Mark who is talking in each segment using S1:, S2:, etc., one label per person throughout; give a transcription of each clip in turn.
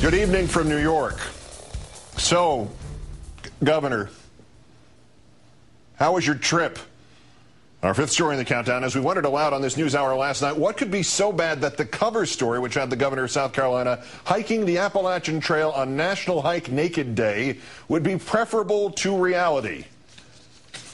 S1: Good evening from New York. So, Governor, how was your trip? Our fifth story in the countdown, as we wondered aloud on this news hour last night, what could be so bad that the cover story, which had the governor of South Carolina hiking the Appalachian Trail on National Hike Naked Day, would be preferable to reality?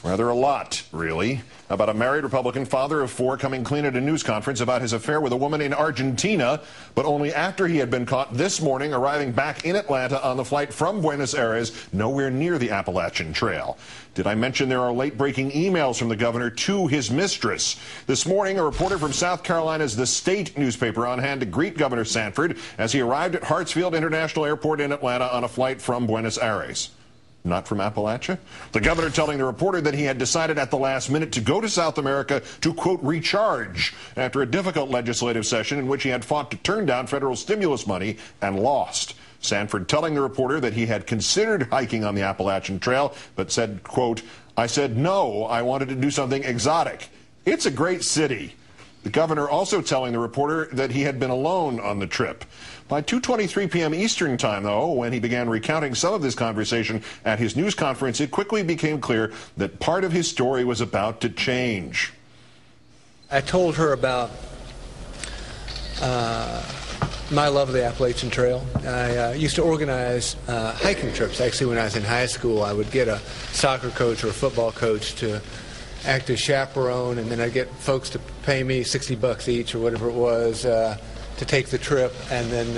S1: Rather a lot, really. About a married Republican father of four coming clean at a news conference about his affair with a woman in Argentina, but only after he had been caught this morning arriving back in Atlanta on the flight from Buenos Aires, nowhere near the Appalachian Trail. Did I mention there are late-breaking emails from the governor to his mistress? This morning, a reporter from South Carolina's The State newspaper on hand to greet Governor Sanford as he arrived at Hartsfield International Airport in Atlanta on a flight from Buenos Aires. Not from Appalachia? The governor telling the reporter that he had decided at the last minute to go to South America to, quote, recharge after a difficult legislative session in which he had fought to turn down federal stimulus money and lost. Sanford telling the reporter that he had considered hiking on the Appalachian Trail, but said, quote, I said no, I wanted to do something exotic. It's a great city. The governor also telling the reporter that he had been alone on the trip. By 2:23 p.m. Eastern time, though, when he began recounting some of this conversation at his news conference, it quickly became clear that part of his story was about to change.
S2: I told her about my love of the Appalachian Trail. I used to organize hiking trips. Actually, when I was in high school, I would get a soccer coach or a football coach to act as chaperone, and then I'd get folks to pay me $60 each or whatever it was to take the trip, and then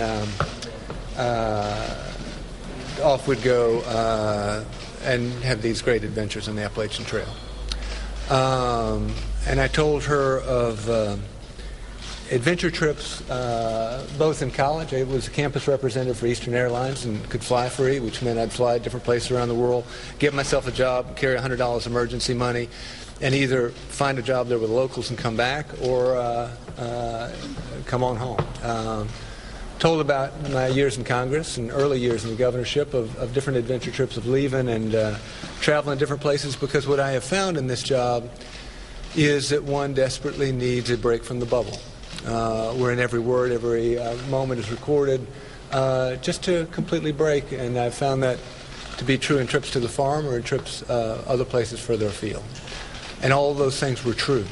S2: off we'd go and have these great adventures on the Appalachian Trail. And I told her of adventure trips, both in college. I was a campus representative for Eastern Airlines and could fly free, which meant I'd fly different places around the world, get myself a job, carry $100 emergency money, and either find a job there with the locals and come back or come on home. Told about my years in Congress and early years in the governorship of different adventure trips of leaving and traveling different places, because what I have found in this job is that one desperately needs a break from the bubble. Wherein every word, every moment is recorded, just to completely break, and I've found that to be true in trips to the farm or in trips other places further afield. And all of those things were true.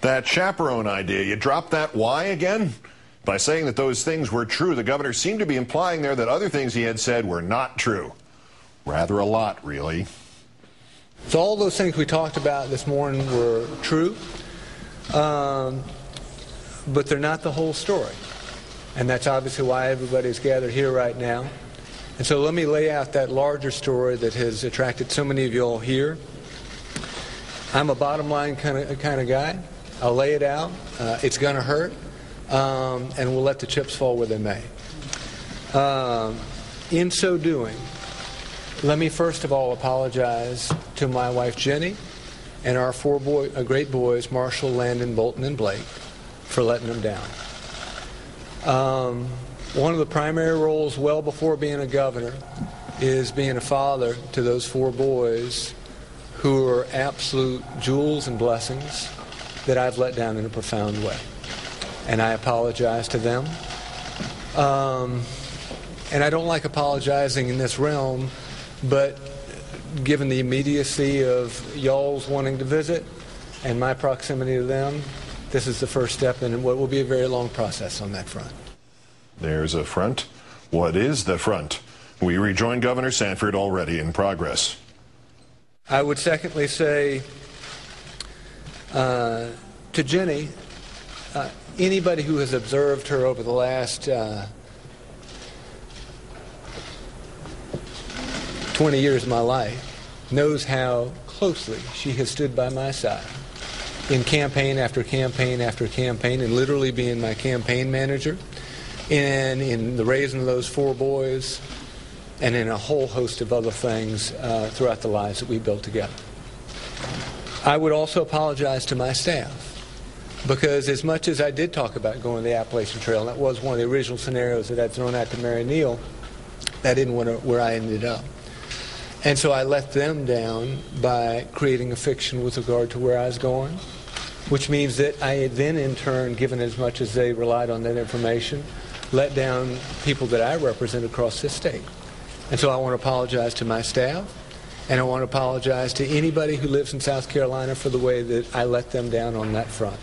S1: That chaperone idea, you dropped that why again? By saying that those things were true, the governor seemed to be implying there that other things he had said were not true. Rather a lot, really.
S2: So all those things we talked about this morning were true, but they're not the whole story. And that's obviously why everybody's gathered here right now. And so let me lay out that larger story that has attracted so many of you all here. I'm a bottom line kind of guy. I'll lay it out. It's going to hurt, and we'll let the chips fall where they may. In so doing, let me first of all apologize to my wife Jenny and our four great boys, Marshall, Landon, Bolton, and Blake, for letting them down. One of the primary roles well before being a governor is being a father to those four boys who are absolute jewels and blessings that I've let down in a profound way. And I apologize to them. And I don't like apologizing in this realm, but given the immediacy of y'all's wanting to visit and my proximity to them, this is the first step in what will be a very long process on that front.
S1: There's a front. What is the front? We rejoin Governor Sanford, already in progress.
S2: I would secondly say to Jenny, anybody who has observed her over the last 20 years of my life knows how closely she has stood by my side in campaign after campaign after campaign, and literally being my campaign manager, and in the raising of those four boys, and in a whole host of other things throughout the lives that we built together. I would also apologize to my staff, because as much as I did talk about going the Appalachian Trail, and that was one of the original scenarios that I'd thrown out to Mary Neal, that didn't where I ended up. And so I let them down by creating a fiction with regard to where I was going, which means that I had then in turn, given as much as they relied on that information, let down people that I represent across this state. And so I want to apologize to my staff, and I want to apologize to anybody who lives in South Carolina for the way that I let them down on that front.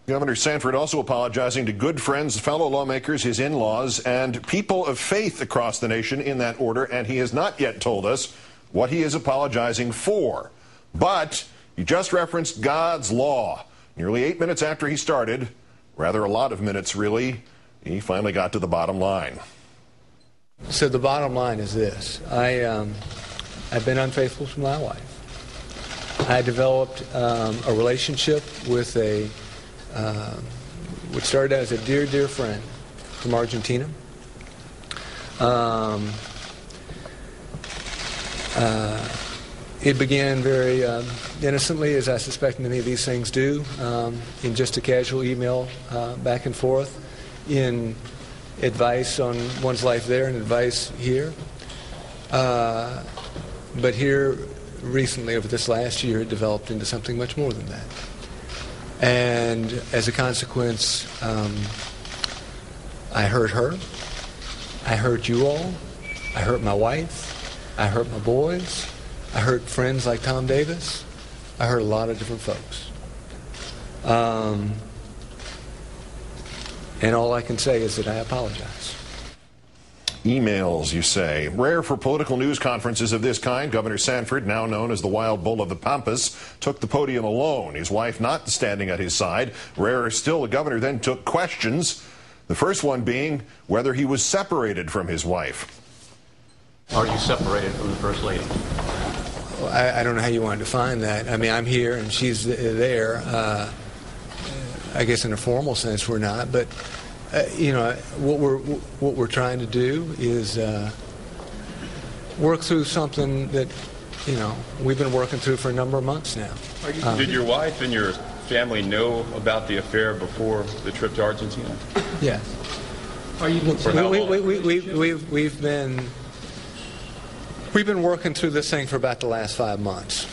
S1: Governor Sanford also apologizing to good friends, fellow lawmakers, his in-laws, and people of faith across the nation in that order, and he has not yet told us what he is apologizing for. But he just referenced God's law. Nearly 8 minutes after he started, rather a lot of minutes really, he finally got to the bottom line.
S2: So the bottom line is this. I've been unfaithful to my wife. I developed a relationship with which started as a dear, dear friend from Argentina. It began very innocently, as I suspect many of these things do, in just a casual email back and forth, in advice on one's life there and advice here. But here, recently, over this last year, it developed into something much more than that. And as a consequence, I hurt her, I hurt you all, I hurt my wife, I hurt my boys, I hurt friends like Tom Davis, I hurt a lot of different folks. And all I can say is that I apologize.
S1: Emails, you say. Rare for political news conferences of this kind. Governor Sanford, now known as the Wild Bull of the Pampas, took the podium alone, his wife not standing at his side. Rarer still, the governor then took questions, the first one being whether he was separated from his wife.
S3: Are you separated from the First Lady?
S2: I don't know how you want to define that. I mean, I'm here and she's there. I guess in a formal sense we're not, but you know, what we're trying to do is work through something that, you know, we've been working through for a number of months now.
S4: Did your wife and your family know about the affair before the trip to Argentina?
S2: Yes.
S3: Are you
S2: we've been working through this thing for about the last 5 months.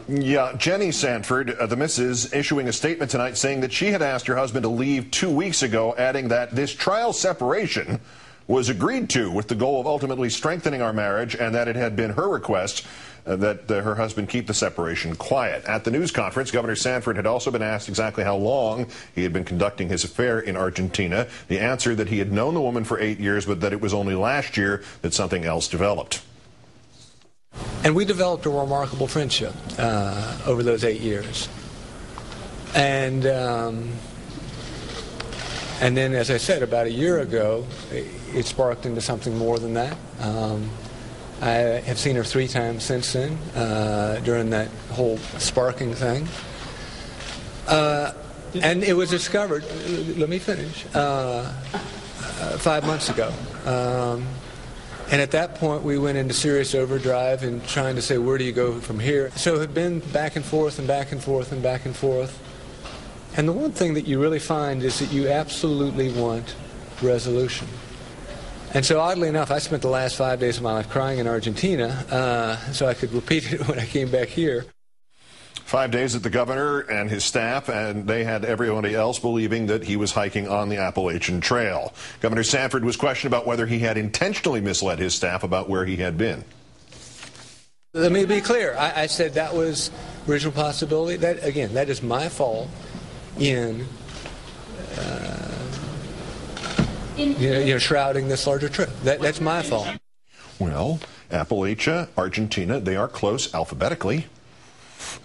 S1: Yeah, Jenny Sanford, the missus, issuing a statement tonight saying that she had asked her husband to leave 2 weeks ago, adding that this trial separation was agreed to with the goal of ultimately strengthening our marriage, and that it had been her request that her husband keep the separation quiet. At the news conference, Governor Sanford had also been asked exactly how long he had been conducting his affair in Argentina. The answer that he had known the woman for 8 years, but that it was only last year that something else developed.
S2: And we developed a remarkable friendship over those 8 years. And then, as I said, about a year ago, it sparked into something more than that. I have seen her 3 times since then, during that whole sparking thing. And it was discovered, let me finish, 5 months ago. And at that point, we went into serious overdrive in trying to say, where do you go from here? So it had been back and forth and back and forth and back and forth. And the one thing that you really find is that you absolutely want resolution. And so oddly enough, I spent the last 5 days of my life crying in Argentina, so I could repeat it when I came back here.
S1: 5 days at the governor and his staff, and they had everybody else believing that he was hiking on the Appalachian Trail. Governor Sanford was questioned about whether he had intentionally misled his staff about where he had been.
S2: Let me be clear. I said that was original possibility. That, again, that is my fault in shrouding this larger trip. That's my fault.
S1: Well, Appalachia, Argentina, they are close alphabetically.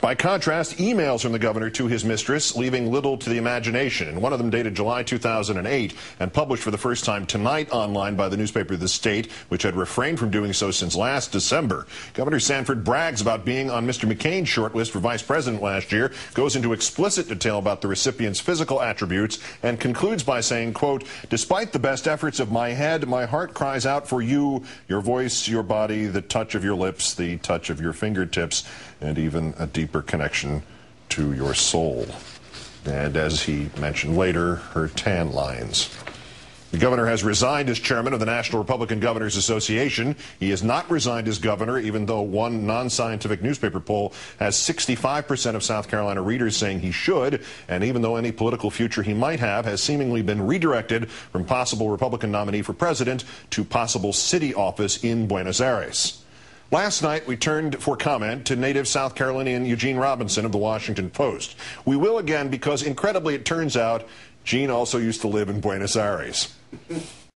S1: By contrast, emails from the governor to his mistress leaving little to the imagination, and one of them dated July 2008 and published for the first time tonight online by the newspaper The State, which had refrained from doing so since last December. Governor Sanford brags about being on Mr. McCain's shortlist for vice president last year, goes into explicit detail about the recipient's physical attributes, and concludes by saying, quote, "Despite the best efforts of my head, my heart cries out for you, your voice, your body, the touch of your lips, the touch of your fingertips, and even a deeper connection to your soul." And as he mentioned later, her tan lines. The governor has resigned as chairman of the National Republican Governors Association. He has not resigned as governor, even though one non-scientific newspaper poll has 65% of South Carolina readers saying he should, and even though any political future he might have has seemingly been redirected from possible Republican nominee for president to possible city office in Buenos Aires. Last night, we turned for comment to native South Carolinian Eugene Robinson of the Washington Post. We will again because, incredibly, it turns out Gene also used to live in Buenos Aires.